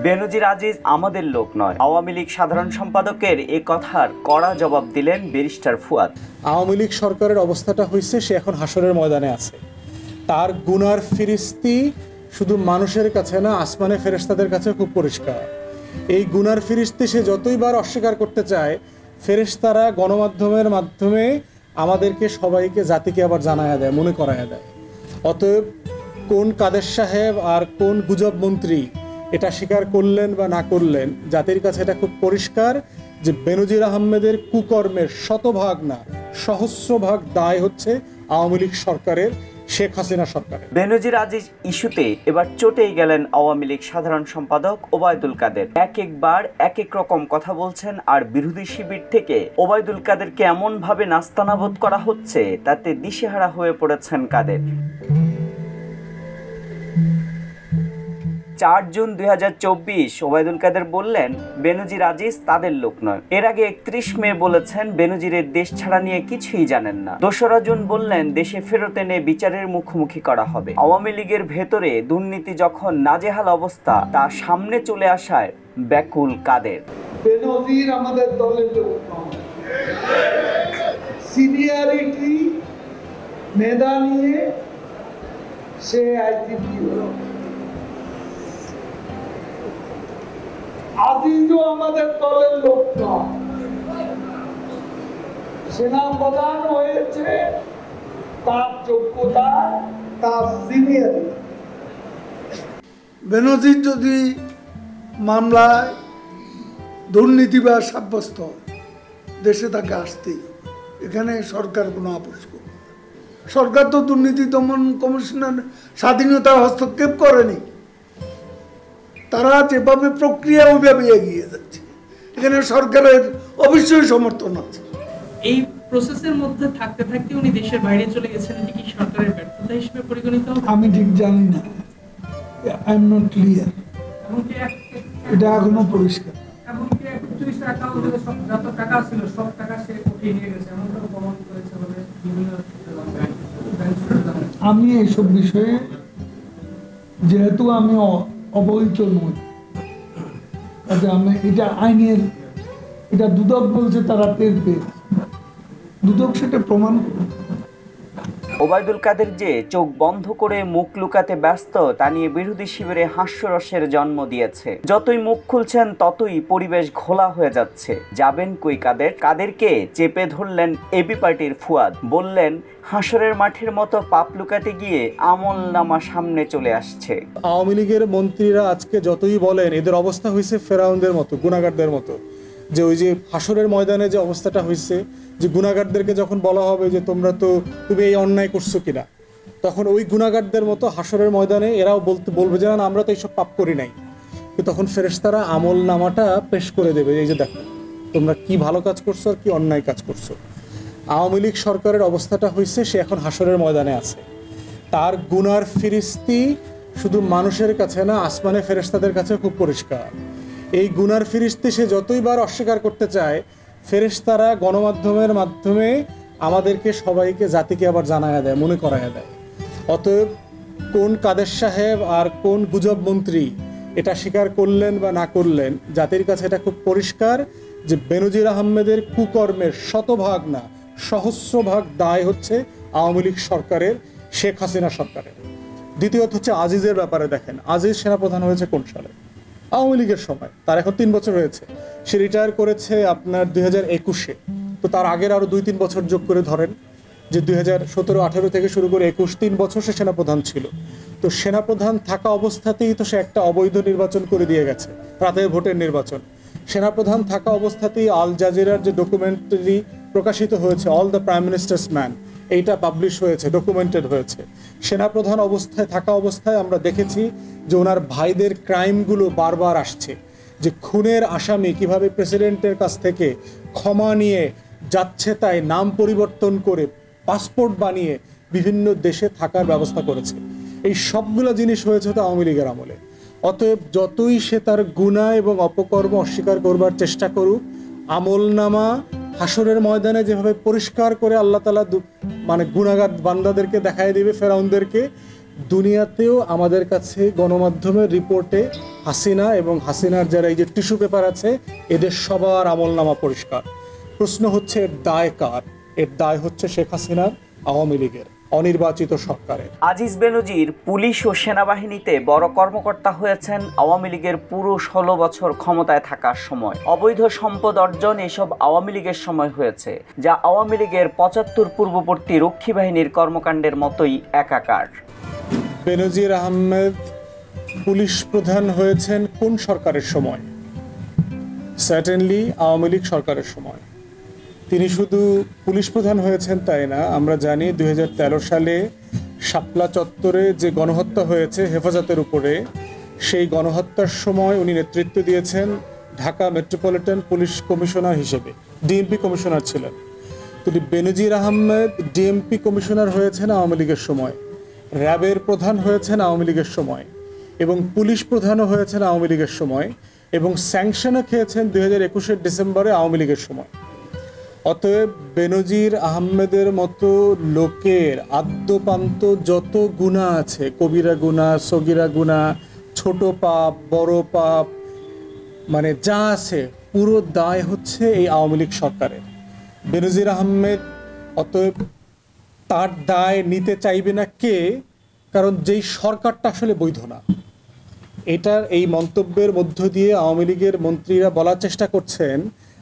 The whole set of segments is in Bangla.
বেনজির আজিজ আমাদের লোক নয়। আওয়ামী লীগ সাধারণ সম্পাদকের এ কথার কড়া জবাব দিলেন ব্যারিস্টার ফুয়াদ। আওয়ামী লীগ সরকারের অবস্থাটা হয়েছে, সে এখন হাসরের ময়দানে আছে। তার গুনার ফিরিস্তি শুধু মানুষের কাছে না, আসমানে ফেরেশতাদের কাছে খুব পরিষ্কার। এই গুনার ফিরিস্তি সে যতইবার অস্বীকার করতে চায়, ফেরেশতারা গণমাধ্যমের মাধ্যমে আমাদেরকে সবাইকে জাতিকে আবার জানায়া দেয়, মনে করায়া দেয়। অতএব কোন কাদের সাহেব আর কোন গুজব মন্ত্রী এটা স্বীকার করলেন বা না করলেন, জাতির কাছে এটা খুব পরিষ্কার যে বেনজির আহমেদের কুকর্মের শতভাগ না সহস্রভাগ দায় হচ্ছে আওয়ামী লীগ সরকারের, শেখ হাসিনা সরকারের। বেনজির আজিজ ইস্যুতে এবার চটেই গেলেন আওয়ামী লীগ সাধারণ সম্পাদক ওবায়দুল কাদের। একবার এক এক রকম কথা বলছেন, আর বিরোধী শিবির থেকে ওবায়দুল কাদেরকে এমন ভাবে নাস্তানাবুদ করা হচ্ছে, তাতে দিশেহারা হয়ে পড়েছেন কাদের। 4 জুন 2024 ওবায়দুল কাদের বললেন বেনজির আজিজ তাদের লোক নয়। এর আগে 31 মে বলেছেন বেনজিরের দেশ ছাড়া নিয়ে কিছুই জানেন না। 2রা জুন বললেন দেশে ফেরত এনে বিচারের মুখোমুখি করা হবে। আওয়ামী লীগের ভেতরে দুর্নীতি যখন নাজেহাল অবস্থা, তা সামনে চলে আসায় ব্যাকুল কাদের। বেনজির আমাদের দলের লোক নয়। সিনিয়রিটি মেধা নিয়ে সে আইজিপি হলো। আজিজও আমাদের দলের লোক নয়। সেনাপ্রধান হয়েছে তার যোগ্যতা, তার সিনিয়রিটি। বেনজির যদি মামলায় দুর্নীতিবাজ সাব্যস্ত হয়, দেশে তাকে আসতেই হবে। এখানে সরকার কোনো আপোষ করবে না। সরকার তো দুর্নীতি দমন কমিশনের স্বাধীনতা হস্তক্ষেপ করেনি। তারা যেভাবে প্রক্রিয়া ওইভাবে এগিয়ে যাচ্ছে, এখানে সরকারের অবশ্যই সমর্থন আছে। এই প্রসেসের মধ্যে থাকতে থাকতে উনি দেশের বাইরে চলে গেছেন, এটি কি সরকারের ব্যর্থতা হিসেবে পরিগণিত হবে? আমি ঠিক জানি না, আই এম নট ক্লিয়ার। এটা এখনো পরিষ্কার। এমনকি 31 অ্যাকাউন্টে যত টাকা ছিল সব টাকা সে উঠিয়ে নিয়ে গেছে, এমনটাও প্রমাণ করেছে বলে বিভিন্ন। আমি এইসব বিষয়ে, যেহেতু আমি অবহিত নই, আমি এটা আইনের, এটা দুদক বলছে তারা টের পেয়েছে, দুদক সেটা প্রমাণ করবে। ওবায়দুল কাদের যে চোখ বন্ধ করে মুখ লুকাতে ব্যস্ত, তা নিয়ে বিরোধী শিবিরে হাস্যরসের জন্ম দিয়েছে। যতই মুখ খুলছেন ততই পরিবেশ ঘোলা হয়ে যাচ্ছে। যাবেন কই কাদের? কাদেরকে চেপে ধরলেন এবি পার্টির ফুয়াদ, বললেন হাসরের মাঠের মতো পাপ লুকাতে গিয়ে আমল নামা সামনে চলে আসছে। আওয়ামী লীগের মন্ত্রীরা আজকে যতই বলেন, এদের অবস্থা হয়েছে ফেরাউনদের মতো, গুনাহগারদের মতো। যে ওই যে হাসরের ময়দানে যে অবস্থাটা হয়েছে, যে গুনাহগারদেরকে যখন বলা হবে যে তুমি এই অন্যায় করছো কিনা, তখন ওই গুনাহগারদের মতো হাসরের ময়দানে এরাও বলবে যে না, আমরা তো এইসব পাপ করি নাই। তখন ফেরেশতারা আমল নামাটা পেশ করে দেবে, এই যে দেখো তোমরা কি ভালো কাজ করছো আর কি অন্যায় কাজ করছো। আওয়ামী লীগ সরকারের অবস্থাটা হয়েছে, সে এখন হাসরের ময়দানে আছে। তার গুনার ফিরিস্তি শুধু মানুষের কাছে না, আসমানে ফেরেশতাদের কাছে খুব পরিষ্কার। এই গুনার ফিরিস্তি সে যতইবার অস্বীকার করতে চায়, ফেরেশতারা গণমাধ্যমের মাধ্যমে আমাদেরকে সবাইকে জাতিকে আবার জানায়া দেয়, মনে করায়া দেয়। অতএব কোন কাদের সাহেব আর কোন গুজব মন্ত্রী এটা স্বীকার করলেন বা না করলেন, জাতির কাছে এটা খুব পরিষ্কার যে বেনজির আহমেদের কুকর্মের শতভাগ না সহস্রভাগ দায় হচ্ছে আওয়ামী লীগ সরকারের, শেখ হাসিনা সরকারের। দ্বিতীয়ত হচ্ছে আজিজের ব্যাপারে দেখেন, আজিজ সেনাপ্রধান হয়েছে কোন সালে? আওয়ামী লীগের সময়। তার এখন 3 বছর হয়েছে। সে রিটায়ার করেছে আপনার 2021-এ। তো তার আগের আরো 2-3 বছর যোগ করে ধরেন, যে 2017-18 থেকে শুরু করে 21-3 বছর সে সেনাপ্রধান ছিল। তো সেনাপ্রধান থাকা অবস্থাতেই তো সে একটা অবৈধ নির্বাচন করে দিয়ে গেছে, রাতের ভোটের নির্বাচন। সেনাপ্রধান থাকা অবস্থাতেই আল জাজিরার যে ডকুমেন্টারি প্রকাশিত হয়েছে, all the prime ministers man, এইটা পাবলিশ হয়েছে, ডকুমেন্টেড হয়েছে। সেনাপ্রধান অবস্থায় থাকা অবস্থায় আমরা দেখেছি যে ওনার ভাইদের ক্রাইমগুলো বারবার আসছে, যে খুনের আসামি কিভাবে প্রেসিডেন্টের কাছ থেকে ক্ষমা নিয়ে যাচ্ছে তাই নাম পরিবর্তন করে পাসপোর্ট বানিয়ে বিভিন্ন দেশে থাকার ব্যবস্থা করেছে। এই সবগুলো জিনিস হয়েছে তো আওয়ামী লীগের আমলে। অতএব যতই সে তার গুনাহ এবং অপকর্ম অস্বীকার করবার চেষ্টা করুক, আমলনামা হাসরের ময়দানে যেভাবে পরিষ্কার করে আল্লাহ তাআলা মানে গুনাহগার বান্দাদেরকে দেখায় দিবে ফেরাউনদেরকে, দুনিয়াতেও আমাদের কাছে গণমাধ্যমের রিপোর্টে হাসিনা এবং হাসিনার যারা এই যে টিস্যু পেপার আছে এদের সবার আমলনামা পরিষ্কার। প্রশ্ন হচ্ছে এর দায় কার? এর দায় হচ্ছে শেখ হাসিনার, আওয়ামী লীগের, অনির্বাচিত সরকারের। আজিজ বেনজির পুলিশ ও সেনাবাহিনীতে বড় কর্মকর্তা হয়েছেন আওয়ামী লীগের পুরো 16 বছর ক্ষমতায় থাকার সময়। অবৈধ সম্পদ অর্জন এসব আওয়ামী লীগের সময় হয়েছে, যা আওয়ামী লীগের 75 পূর্ববর্তী রক্ষী বাহিনীর কর্মকাণ্ডের মতোই একাকার। বেনজির আহমেদ পুলিশ প্রধান হয়েছেন কোন সরকারের সময়? সার্টেনলি আওয়ামী লীগ সরকারের সময়। তিনি শুধু পুলিশ প্রধান হয়েছেন তাই না, আমরা জানি 2013 সালে শাপলা চত্বরে যে গণহত্যা হয়েছে হেফাজতের উপরে, সেই গণহত্যার সময় উনি নেতৃত্ব দিয়েছেন ঢাকা মেট্রোপলিটন পুলিশ কমিশনার হিসেবে, ডিএমপি কমিশনার ছিলেন। তো বেনজির আহমেদ ডিএমপি কমিশনার হয়েছেন আওয়ামী লীগের সময়, র্যাবের প্রধান হয়েছেন আওয়ামী লীগের সময়, এবং পুলিশ প্রধানও হয়েছেন আওয়ামী লীগের সময়, এবং স্যাংশনও খেয়েছেন 2021 ডিসেম্বরে আওয়ামী লীগের সময়। অতএব বেনজির আহমেদের মতো লোকের আদ্যপান্ত যত গুনাহ আছে, কবিরা গুনাহ, সগিরা গুনাহ, ছোট পাপ, বড় পাপ, মানে যা আছে পুরো দায় হচ্ছে এই আওয়ামী লীগ সরকারের। বেনজির আহমেদ অতএব তার দায় নিতে চাইবে না কে? কারণ যেই সরকারটা আসলে বৈধ না। এটার এই মন্তব্যের মধ্য দিয়ে আওয়ামী লীগের মন্ত্রীরা বলার চেষ্টা করছেন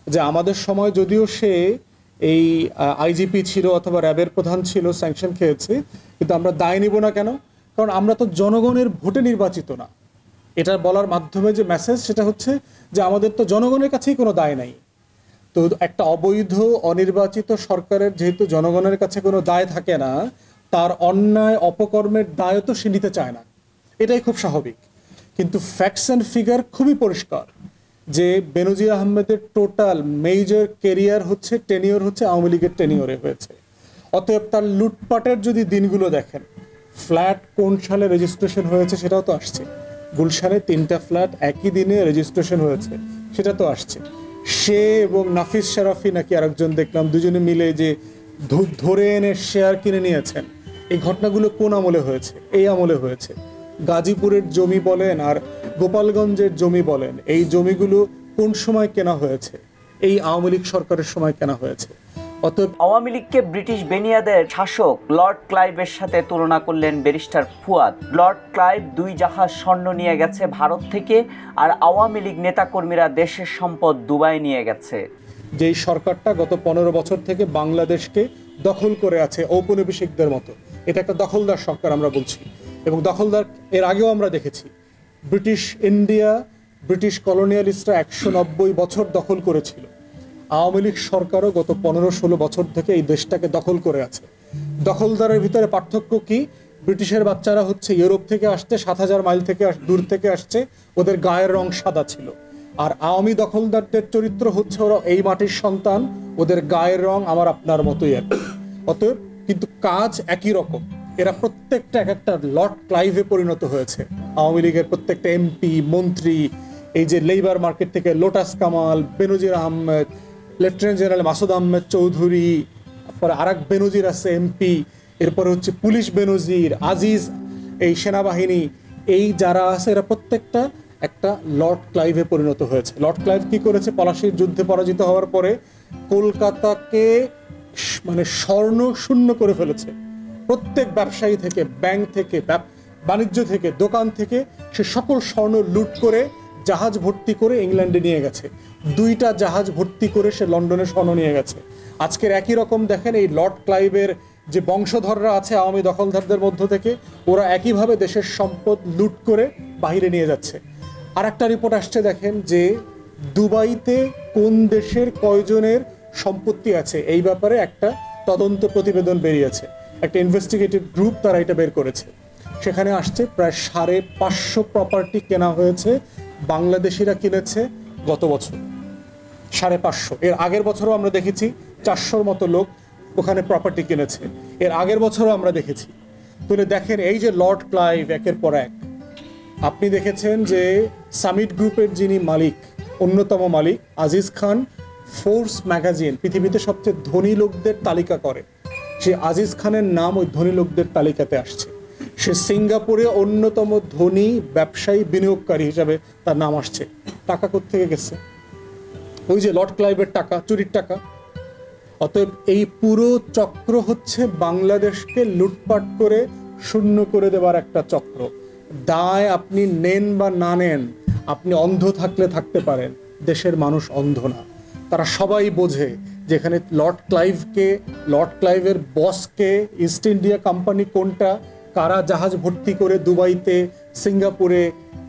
যে আমাদের সময় যদিও সে এই আইজিপি ছিল অথবা র্যাবের প্রধান ছিল, স্যাংশন খেয়েছে, কিন্তু আমরা দায় নিব না কেন? কারণ আমরা তো জনগণের ভোটে নির্বাচিত না। এটার বলার মাধ্যমে যে মেসেজ সেটা হচ্ছে যে আমাদের তো জনগণের কাছেই কোনো দায় নাই। তো একটা অবৈধ অনির্বাচিত সরকারের যেহেতু জনগণের কাছে কোনো দায় থাকে না, তার অন্যায় অপকর্মের দায়ও তো সে নিতে চায় না, এটাই খুব স্বাভাবিক। কিন্তু ফ্যাক্টস অ্যান্ড ফিগার খুবই পরিষ্কার যে বেনজির আহমেদের টোটাল মেজর কেরিয়ার হচ্ছে, টেনিওর হচ্ছে আওয়ামী লীগের টেনিওরে হয়েছে। অতএব তার লুটপাটের যদি দিনগুলো দেখেন, ফ্ল্যাট কোন সালে রেজিস্ট্রেশন হয়েছে সেটাও তো আসছে। গুলশানে 3টা ফ্ল্যাট একই দিনে রেজিস্ট্রেশন হয়েছে, সেটা তো আসছে। সে এবং নাফিস শরাফি নাকি আরেকজন দেখলাম, দুজনে মিলে যে ধরে এনে শেয়ার কিনে নিয়েছেন, এই ঘটনাগুলো কোন আমলে হয়েছে? এই আমলে হয়েছে। গাজীপুরের জমি বলেন আর গোপালগঞ্জের জমি বলেন, এই জমিগুলো কোন সময় কেনা হয়েছে? এই আওয়ামী লীগ সরকারের সময় কেনা হয়েছে। অতএব আওয়ামী লীগকে ব্রিটিশ বেনিয়াদের শাসক লর্ড ক্লাইভের সাথে তুলনা করলেন ব্যারিস্টার ফুয়াদ। লর্ড ক্লাইভ 2 জাহাজ স্বর্ণ নিয়ে গেছে ভারত থেকে, আর আওয়ামী লীগ নেতাকর্মীরা দেশের সম্পদ দুবাই নিয়ে গেছে। যেই সরকারটা গত 15 বছর থেকে বাংলাদেশকে দখল করে আছে ঔপনিবেশিকদের মতো, এটা একটা দখলদার সরকার আমরা বলছি। এবং দখলদার এর আগেও আমরা দেখেছি, ব্রিটিশ ইন্ডিয়া, ব্রিটিশ কলোনিয়ালিস্টরা 190 বছর দখল করেছিল। আওয়ামী লীগ সরকারও গত 15-16 বছর থেকে এই দেশটাকে দখল করে আছে। দখলদারের ভিতরে পার্থক্য কি? ব্রিটিশের বাচ্চারা হচ্ছে ইউরোপ থেকে আসছে, 7000 মাইল থেকে দূর থেকে আসছে, ওদের গায়ের রং সাদা ছিল। আর আওয়ামী দখলদারদের চরিত্র হচ্ছে ওরা এই মাটির সন্তান, ওদের গায়ের রং আমার আপনার মতোই একই। অতএব কিন্তু কাজ একই রকম। এরা প্রত্যেকটা এক একটা লর্ড ক্লাইভে পরিণত হয়েছে। আওয়ামী লীগের প্রত্যেকটা এমপি, মন্ত্রী, এই যে লেবার মার্কেট থেকে লোটাস কামাল, বেনজির আহমেদ, লেফটেন্যান্ট জেনারেল মাসুদ আহমেদ চৌধুরী, তারপরে আরেক বেনজির আছে এমপি, এরপরে হচ্ছে পুলিশ বেনজির, আজিজ, এই সেনাবাহিনী, এই যারা আছে এরা প্রত্যেকটা একটা লর্ড ক্লাইভে পরিণত হয়েছে। লর্ড ক্লাইভ কি করেছে? পলাশীর যুদ্ধে পরাজিত হওয়ার পরে কলকাতাকে মানে স্বর্ণ শূন্য করে ফেলেছে। প্রত্যেক ব্যবসায়ী থেকে, ব্যাংক থেকে, বাণিজ্য থেকে, দোকান থেকে সে সকল স্বর্ণ লুট করে জাহাজ ভর্তি করে ইংল্যান্ডে নিয়ে গেছে। 2টা জাহাজ ভর্তি করে সে লন্ডনে স্বর্ণ নিয়ে গেছে। আজকের একই রকম দেখেন এই লর্ড ক্লাইভের যে বংশধররা আছে আওয়ামী দখলদারদের মধ্য থেকে, ওরা একইভাবে দেশের সম্পদ লুট করে বাইরে নিয়ে যাচ্ছে। আর একটা রিপোর্ট আসছে দেখেন যে দুবাইতে কোন দেশের কয়জনের সম্পত্তি আছে, এই ব্যাপারে একটা তদন্ত প্রতিবেদন বেরিয়েছে। একটা ইনভেস্টিগেটিভ গ্রুপ তারা এটা বের করেছে। সেখানে আসছে প্রায় 550 প্রপার্টি কেনা হয়েছে, বাংলাদেশিরা কিনেছে গত বছর 550। এর আগের বছরও আমরা দেখেছি 400-র মতো লোক ওখানে প্রপার্টি কিনেছে, এর আগের বছরও আমরা দেখেছি। তুলে দেখেন এই যে লর্ড ক্লাইভ একের পর এক। আপনি দেখেছেন যে সামিট গ্রুপের যিনি মালিক, অন্যতম মালিক আজিজ খান, ফোর্স ম্যাগাজিন পৃথিবীতে সবচেয়ে ধনী লোকদের তালিকা করে, সে আজিজ খানের নাম ওই ধনী লোকদের তালিকাতে আসছে। সে সিঙ্গাপুরে অন্যতম ধনী ব্যবসায়ী বিনিয়োগকারী হিসাবে তার নাম আসছে। টাকা কোত্থেকে গেছে? ওই যে লর্ড ক্লাইভের টাকা, চুরির টাকা। অতএব এই পুরো চক্র হচ্ছে বাংলাদেশকে লুটপাট করে শূন্য করে দেওয়ার একটা চক্র। দায় আপনি নেন বা না নেন, আপনি অন্ধ থাকলে থাকতে পারেন, দেশের মানুষ অন্ধ না। তারা সবাই বোঝে যে এখানে লর্ড ক্লাইভের বসকে, ইস্ট ইন্ডিয়া কোম্পানি কোনটা, কারা জাহাজ ভর্তি করে দুবাইতে, সিঙ্গাপুরে,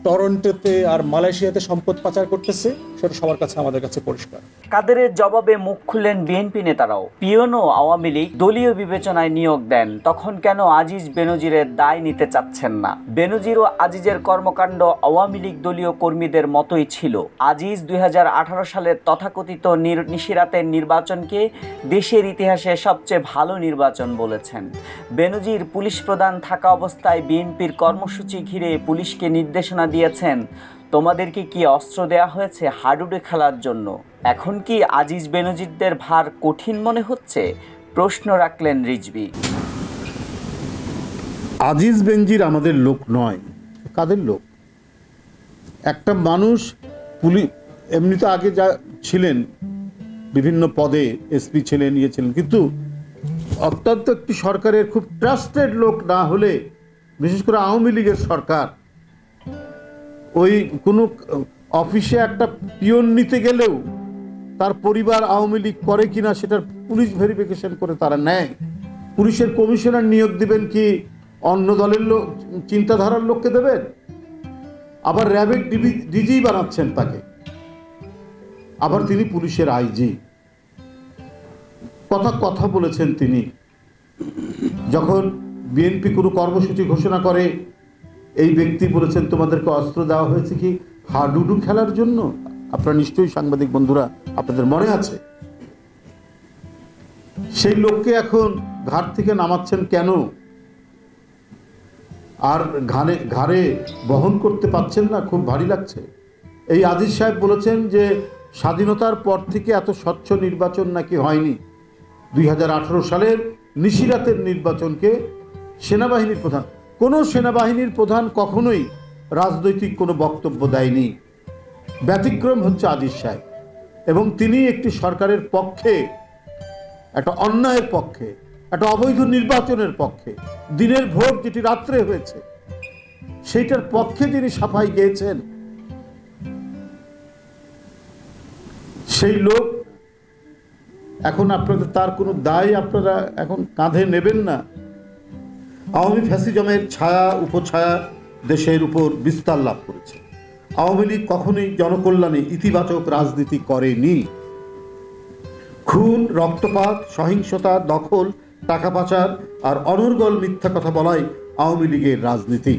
টরন্টোতে আর মালয়েশিয়াতে সম্পদ পাচার করতেছে, সেটা সবার কাছে, আমাদের কাছে পরিষ্কার। কাদেরের জবাবে মুখ খুললেন বিএনপি নেতারাও। পিয়নো আওয়ামী লীগ দলীয় বিবেচনায় নিয়োগ দেন, তখন কেন আজিজ বেনজিরের দায় নিতে চাচ্ছেন না? বেনজির ও আজিজের কর্মকাণ্ড আওয়ামী লীগ দলীয় কর্মীদের মতোই ছিল। আজিজ 2018 সালের তথাকথিত নিশিরাতের নির্বাচনকে দেশের ইতিহাসে সবচেয়ে ভালো নির্বাচন বলেছেন। বেনজির পুলিশ প্রধান থাকা অবস্থায় বিএনপির কর্মসূচি ঘিরে পুলিশকে নির্দেশনা দিয়েছেন, তোমাদেরকে কি অস্ত্র দেয়া হয়েছে হাডুডে খেলার জন্য? এখন কি আজিজ বেনজিরদের ভার কঠিন মনে হচ্ছে? প্রশ্ন রাখলেন রিজভী। আজিজ বেনজির আমাদের লোক নয়। কাদের লোক? একটা মানুষ এমনি তো আগে যা ছিলেন বিভিন্ন পদে, এসপি ছিলেন, ছিলেন, কিন্তু অত্যন্ত একটি সরকারের খুব ট্রাস্টেড লোক না হলে, বিশেষ করে আওয়ামী লীগের সরকার, ওই কোনো অফিসে একটা পিয়ন নিতে গেলেও তার পরিবার আওয়ামী লীগ করে কিনা সেটার পুলিশ ভেরিফিকেশন করে তারা নেয়। পুলিশের কমিশনার নিয়োগ দিবেন কি অন্য দলের লোক, চিন্তাধারার লোককে দেবেন? আবার র্যাবের ডিজি বানাচ্ছেন তাকে, আবার তিনি পুলিশের আইজি। কথা বলেছেন তিনি যখন বিএনপি কোনো কর্মসূচি ঘোষণা করে, এই ব্যক্তি বলেছেন তোমাদেরকে অস্ত্র দেওয়া হয়েছে কি হাডুডু খেলার জন্য? আপনারা নিশ্চয়ই সাংবাদিক বন্ধুরা, আপনাদের মনে আছে। সেই লোককে এখন ঘাট থেকে নামাচ্ছেন কেন? আর ঘাড়ে বহন করতে পারছেন না, খুব ভারী লাগছে। এই আজিজ সাহেব বলেছেন যে স্বাধীনতার পর থেকে এত স্বচ্ছ নির্বাচন নাকি হয়নি। 2018 সালের নিশিরাতের নির্বাচনকে সেনাবাহিনীর প্রধান, কোনো সেনাবাহিনীর প্রধান কখনোই রাজনৈতিক কোনো বক্তব্য দেয়নি। ব্যতিক্রম হচ্ছে আজিজ সাহেব, এবং তিনি একটি সরকারের পক্ষে, একটা অন্যায়ের পক্ষে, একটা অবৈধ নির্বাচনের পক্ষে, দিনের ভোট যেটি রাত্রে হয়েছে সেইটার পক্ষে যিনি সাফাই গেয়েছেন, সেই লোক এখন আপনাদের তার কোনো দায় আপনারা এখন কাঁধে নেবেন না। আওয়ামী ফ্যাসিজমের ছায়া উপছায়া দেশের উপর বিস্তার লাভ করেছে। আওয়ামী লীগ কখনোই জনকল্যাণে ইতিবাচক রাজনীতি করেনি। খুন, রক্তপাত, সহিংসতা, দখল, টাকা পাচার আর অনর্গল মিথ্যা কথা বলাই আওয়ামী লীগের রাজনীতি।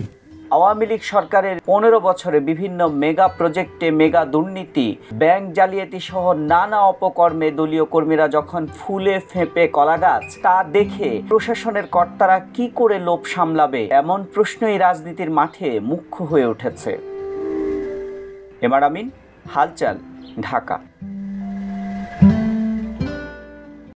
আওয়ামী লীগ সরকারের 15 বছরে বিভিন্ন মেগা প্রজেক্টে মেগা দুর্নীতি, ব্যাংক জালিয়াতি সহ নানা অপকর্মে দলীয় কর্মীরা যখন ফুলে ফেঁপে কলাগাছ, তা দেখে প্রশাসনের কর্তারা কি করে লোভ সামলাবে, এমন প্রশ্নই রাজনীতির মাঠে মুখ্য হয়ে উঠেছে। এমআর আমিন, হালচাল, ঢাকা।